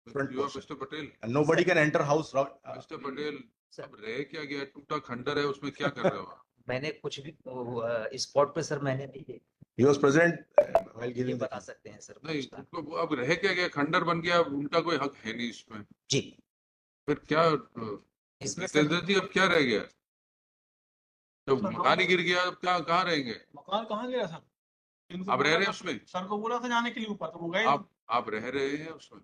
front You are portion. Mr. Patel. And nobody can enter house. Mr. Patel, अब रह क्या गया, टूटा खंडर है, उसमें क्या कर रहे हो आप? मैंने कुछ भी स्पॉट पे सर मैंने नहीं He was present while ये giving the बता सकते हैं सर नहीं, पूछता। उनको अब रह क्या गया, खंडर बन गया, उनका कोई हक है नहीं इसमें, जी फिर क्या इसमें सर जितेंद्र जी अब क्या रह गया? जब मकान ही गिर गया, अब क्या, कहाँ रहेंगे? मकान कहाँ गया सर? इनको आप रह बोला रहे हैं था- उसमें? सर को बोला था जाने के लिए ऊपर, तो वो गए। आप रह रहे हैं उसमें?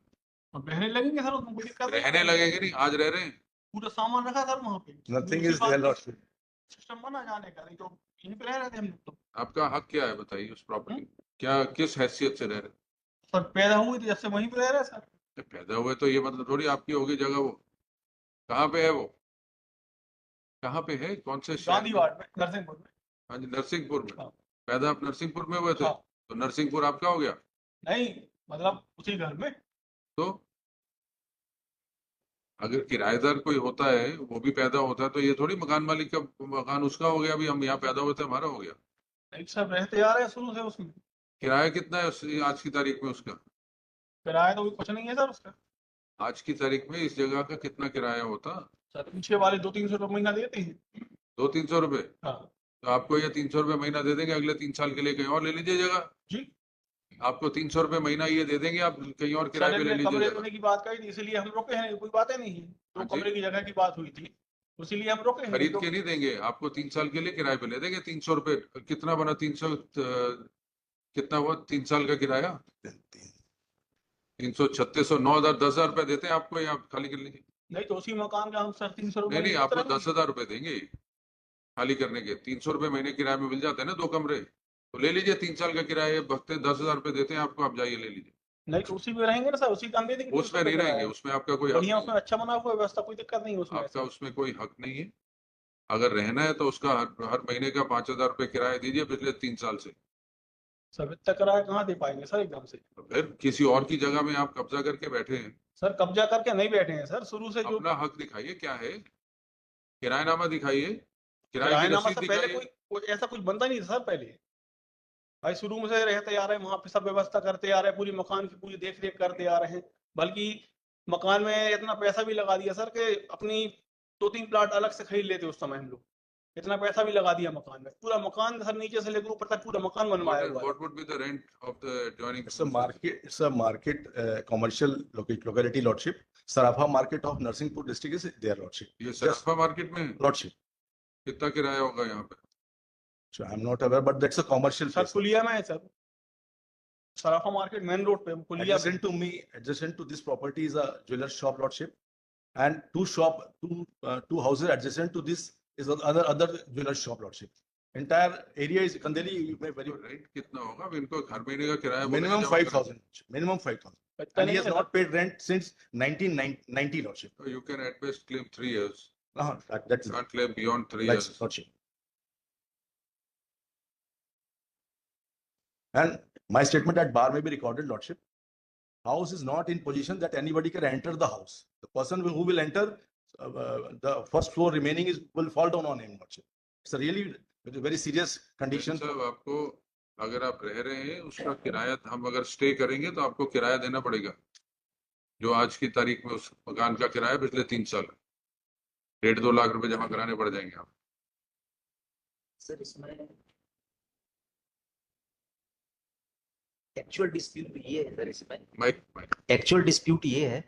अब रहने लगेंगे सर, उसमें कोई दिक्कत नहीं। रहने लगेंगे नहीं, आज रह रहे हैं? पूरा सामान रखा सर वहाँ पे। Nothing is there, Lordship. System बना जाने का, नहीं तो यहीं पे रह रहे थे हम लोग तो। आपका हक क्या है बताइए उस प्रॉपर्टी, क्या किस हैसियत से रह रहे सर पैदा हुई थी जब से वहीं पे रह रहे हैं सर। हैं? पैदा हुए तो ये मतलब थोड़ी आपकी होगी जगह, वो कहाँ पे है, वो कहाँ पे है, कौन से शहर गांधी में? वार्ड में, नरसिंहपुर में। हाँ जी, नरसिंहपुर में। हाँ। पैदा आप नरसिंहपुर में हुए थे? हाँ। तो नरसिंहपुर आपका हो गया? नहीं मतलब उसी घर में। तो अगर किराएदार कोई होता है, वो भी पैदा होता है, तो ये थोड़ी मकान मालिक का मकान उसका हो गया, अभी हम यहाँ पैदा हुए थे हमारा हो गया। नहीं सर रहते आ रहे हैं शुरू से उसमें। किराया कितना है आज की तारीख में उसका? किराया तो कुछ नहीं है सर उसका। आज की तारीख में इस जगह का कितना किराया होता? सर पीछे वाले 200-300 रुपये महीना देते हैं। 200-300 रुपए? हाँ तो आपको ये 300 रुपए महीना दे देंगे, अगले 3 साल के लिए कहीं और ले लीजिए जगह। जी। आपको 300 रुपए महीना ये दे देंगे, आप कहीं और किराए पे ले लीजिए कमरे जगह। लेने की बात कही थी, इसलिए हम रुके हैं, कोई बातें नहीं है। हाँ तो जी। कमरे की जगह की बात हुई थी, इसीलिए हम रुके हैं। खरीद के नहीं देंगे आपको, 3 साल के लिए किराए पे ले देंगे। 300 रुपए कितना बना? 300 कितना हुआ 3 साल का किराया? 300 3600 9000 10,000 रुपए देते हैं आपको, या आप खाली कर लीजिए। नहीं तो उसी मकान का हम सर 300 रुपये नहीं, आपको 10,000 रुपए देंगे खाली करने के। 300 रुपए महीने किराए में मिल जाते हैं ना 2 कमरे, तो ले लीजिए। 3 साल का किराया भगते 10,000 रुपए देते हैं आपको, आप जाइए ले लीजिए। नहीं तो उसी में रहेंगे ना सर, उसी का हम दे देंगे। उसमें नहीं रहेंगे, उसमें आपका कोई हक बढ़िया, नहीं उसमें अच्छा बना हुआ है, व्यवस्था, कोई दिक्कत नहीं है है। उसमें। आपका उसमें कोई हक नहीं है। अगर रहना है तो उसका हर महीने का 5,000 रुपए किराया दीजिए पिछले 3 साल से। सर इतना किराया कहाँ दे पाएंगे सर एकदम से? तो फिर किसी और की जगह में आप कब्जा करके बैठे हैं। सर कब्जा करके नहीं बैठे हैं सर, शुरू से जो अपना हक दिखाइए, क्या है, किराएनामा दिखाइए, किराए की किराएनामा रसीद से पहले दिखाइए। कोई ऐसा कुछ बनता नहीं था सर पहले। भाई शुरू में से रहते आ रहे हैं वहां पे, सब व्यवस्था करते आ रहे हैं, पूरी मकान की पूरी देख रेख करते आ रहे हैं। बल्कि मकान में इतना पैसा भी लगा दिया सर कि अपनी 2-3 प्लाट अलग से खरीद लेते उस समय हम लोग। इतना पैसा भी लगा दिया मकान में, पूरा मकान सर नीचे से लेकर ऊपर तक पूरा मकान बनवाया हुआ है। What would be the rent of the adjoining? It's a market, commercial locality, Lordship. Sarafa market of Narsinghpur district is there, Lordship. ये सराफा मार्केट में है? Lordship. कितना किराया होगा यहाँ पे? So I'm not aware, but that's a commercial sir place. कुलिया में है सर, सराफा मार्केट मेन रोड पे कुलिया में। Adjacent to this property is a jeweler shop, Lordship, and two houses adjacent to this is other jeweler shop, Lordship. Entire area is Kandeli. You may very rent कितना होगा? अब इनको हर महीने का किराया minimum बोलेंगे जमा 5,000. Minimum 5,000. इतना And he नहीं has है not paid rent since 1990, Lordship. करें। You can at best claim 3 years. That's Can't claim beyond 3 That's years. Lordship. And my statement at bar may be recorded, Lordship. House is not in position that anybody can enter the house. The person who will enter, the first floor remaining will fall down on him, Lordship. It's a really very serious condition. साहब, आपको अगर आप रह रहे हैं उसका किराया, हम अगर स्टे करेंगे तो आपको किराया देना पड़ेगा, जो आज की तारीख में उस मकान का किराया पिछले 3 साल 1.5-2 लाख रुपए जमा कराने पड़ जाएंगे आप। सर इसमें एक्चुअल डिस्प्यूट ये है सर, इसमें माइक एक्चुअल डिस्प्यूट ये है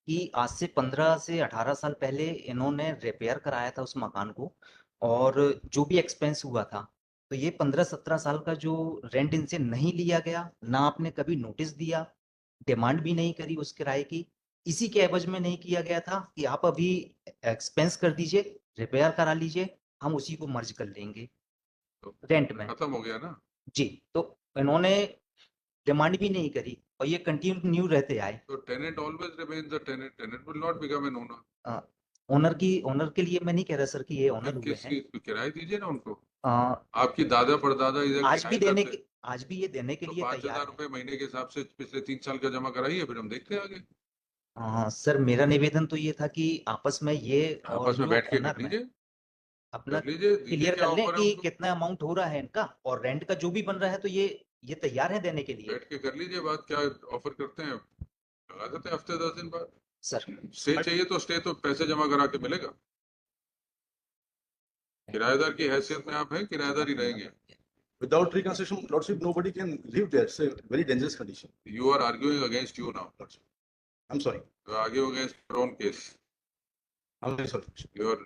कि आज से 15 से 18 साल पहले इन्होंने रिपेयर कराया था उस मकान को, और जो भी एक्सपेंस हुआ था, तो ये 15-17 साल का जो रेंट इनसे नहीं लिया गया, ना आपने कभी नोटिस दिया, डिमांड भी नहीं करी उस किराए की। इसी के एवज में नहीं किया गया था कि आप अभी एक्सपेंस कर दीजिए, रिपेयर करा लीजिए, हम उसी को मर्ज कर लेंगे रेंट में। खत्म हो गया ना जी, तो इन्होंने डिमांड भी नहीं करी और ये कंटिन्यू रहते आए। तो tenant always remains the tenant, tenant will not become an owner. Owner के लिए मैं नहीं कह रहा सर कि ये ओनर हुए हैं। किराया दीजिए ना उनको। आ, आपकी दादा परदादा इधर आज भी देने के, आज भी ये देने के तो लिए 5,000 तैयार रुपए महीने के हिसाब से पिछले 3 साल का जमा कराइए, फिर हम देखते हैं आगे। सर मेरा निवेदन तो ये था कि आपस में ये आपस में बैठ के कर लीजिए, अपना कर लीजिए, क्लियर क्या कर लें ऑफर है कि उनको, कितना अमाउंट हो रहा है इनका, और रेंट का जो भी बन रहा है तो ये तैयार है देने के लिए। बैठ के कर लीजिए बात, क्या ऑफर करते हैं। लगा देते हैं हफ्ते 10 दिन बाद। सर स्टे चाहिए तो स्टे तो पैसे जमा करा के मिलेगा। किराएदार की हैसियत में आप हैं, किराएदार ही रहेंगे। Without reconstruction, Lordship, nobody can live there. It's a very dangerous condition. You are arguing against you now. Lordship. I'm sorry. You are arguing against your own case. I'm very sorry. Lordship. You are,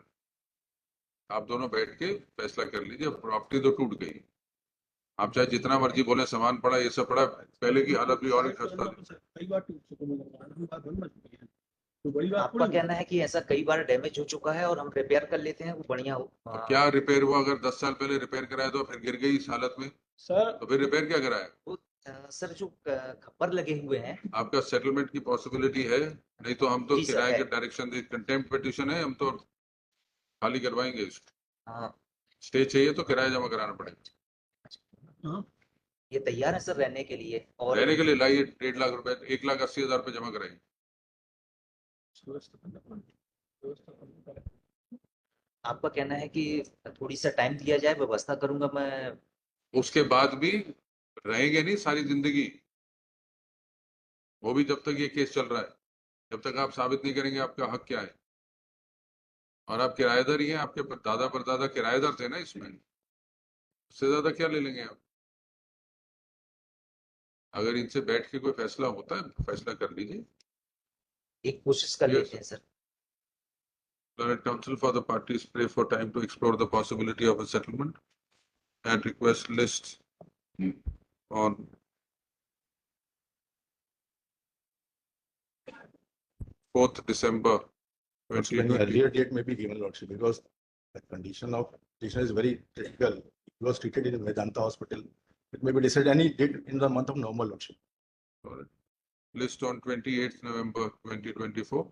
आप दोनों बैठ के फैसला कर लीजिए। Property तो टूट गई, आप चाहे जितना मर्जी बोले सामान पड़ा, ये सब पड़ा, पहले की हालत भी और भी खस्ता थी। कई बार टूट चुके हैं मकान, अभी बात बन चुकी है, तो बड़ी बात आपका थोड़ी कहना है कि ऐसा कई बार डैमेज हो चुका है और हम रिपेयर कर लेते हैं, वो बढ़िया हो। अब क्या रिपेयर हुआ? अगर 10 साल पहले रिपेयर कराया तो फिर गिर गई इस हालत में, सर। तो फिर रिपेयर क्या कराया? सर जो खप्पर लगे हुए हैं, आपका सेटलमेंट की पॉसिबिलिटी है? नहीं तो हम तो जी सर, किराए है। के डायरेक्शन दे, कंटेम्प्ट पिटीशन है, हम तो खाली करवाएंगे इसको। हाँ, स्टे चाहिए तो किराया जमा कराना पड़ेगा। हाँ, ये तैयार है सर रहने के लिए। और रहने के लिए लाइए 1.5 लाख रुपए, 1,80,000 रुपए जमा कराइए। आपका कहना है कि थोड़ी सा टाइम दिया जाए, व्यवस्था करूंगा मैं। उसके बाद भी रहेंगे नहीं सारी जिंदगी, वो भी जब तक ये केस चल रहा है, जब तक आप साबित नहीं करेंगे आपका हक क्या है। और आप किराएदार ही हैं, आपके दादा परदादा किराएदार थे ना इसमें, उससे ज्यादा क्या ले लेंगे आप? अगर इनसे बैठ के कोई फैसला होता है, फैसला कर लीजिए। एक कोशिश कर Yes. लेते हैं sir. Let counsel for the parties pray for time to explore the possibility of a settlement and request list on 4th December Lordship, any 2020. earlier date may be given, Lordship, because the condition of patient is very critical. He was treated in Vedanta Hospital. It may be decided any date in the month of November, Lordship. List on 28th November 2024.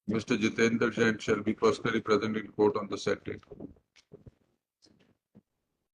Mr. Jitendra Jain shall be personally present in court on the said date.